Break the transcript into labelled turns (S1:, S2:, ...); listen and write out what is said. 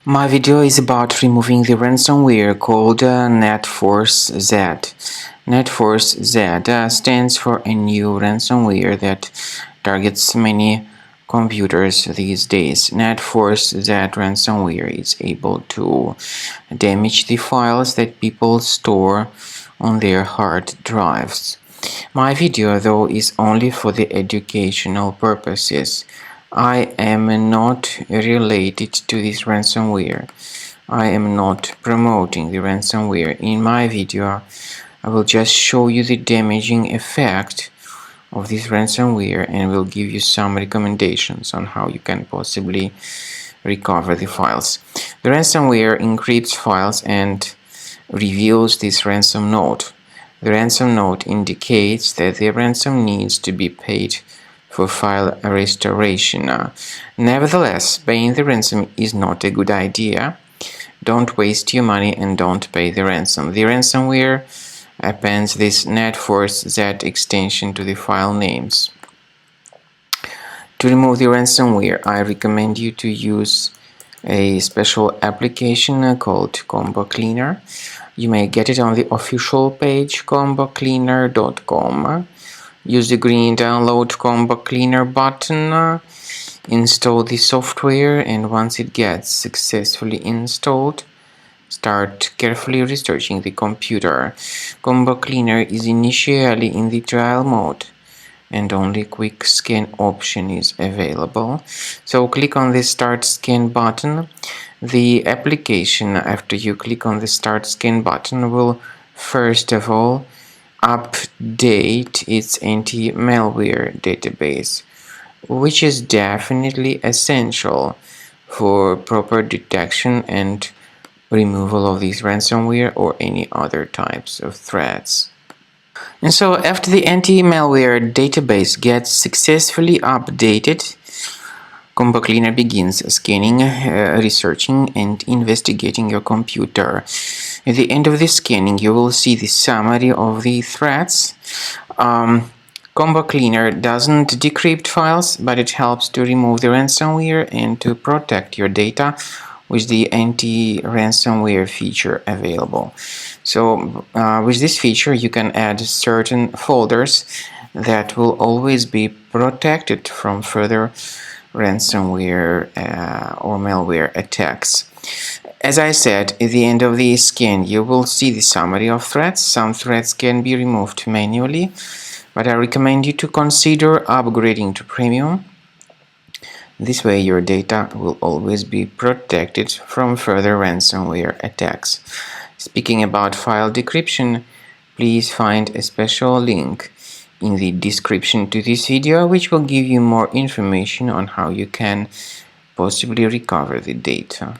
S1: My video is about removing the ransomware called NetForceZ. NetForceZ stands for a new ransomware that targets many computers these days. NetForceZ ransomware is able to damage the files that people store on their hard drives. My video, though, is only for the educational purposes. I am not related to this ransomware. I am not promoting the ransomware. In my video, I will just show you the damaging effect of this ransomware and will give you some recommendations on how you can possibly recover the files. The ransomware encrypts files and reveals this ransom note. The ransom note indicates that the ransom needs to be paid for file restoration. Nevertheless, paying the ransom is not a good idea. Don't waste your money and don't pay the ransom. The ransomware appends this NetForceZ extension to the file names. To remove the ransomware, I recommend you to use a special application called Combo Cleaner. You may get it on the official page combocleaner.com. Use the green download Combo Cleaner button, install the software, and once it gets successfully installed, start carefully researching the computer. Combo Cleaner is initially in the trial mode and only quick scan option is available. So click on the start scan button. The application, after you click on the start scan button, will first of all update its anti-malware database, which is definitely essential for proper detection and removal of this ransomware or any other types of threats. And so after the anti-malware database gets successfully updated, Combo Cleaner begins scanning, researching, and investigating your computer. At the end of the scanning, you will see the summary of the threats. Combo Cleaner doesn't decrypt files, but it helps to remove the ransomware and to protect your data with the anti-ransomware feature available. So with this feature, you can add certain folders that will always be protected from further ransomware or malware attacks. As I said, at the end of the scan, you will see the summary of threats. Some threats can be removed manually, but I recommend you to consider upgrading to Premium. This way, your data will always be protected from further ransomware attacks. Speaking about file decryption, please find a special link in the description to this video, which will give you more information on how you can possibly recover the data.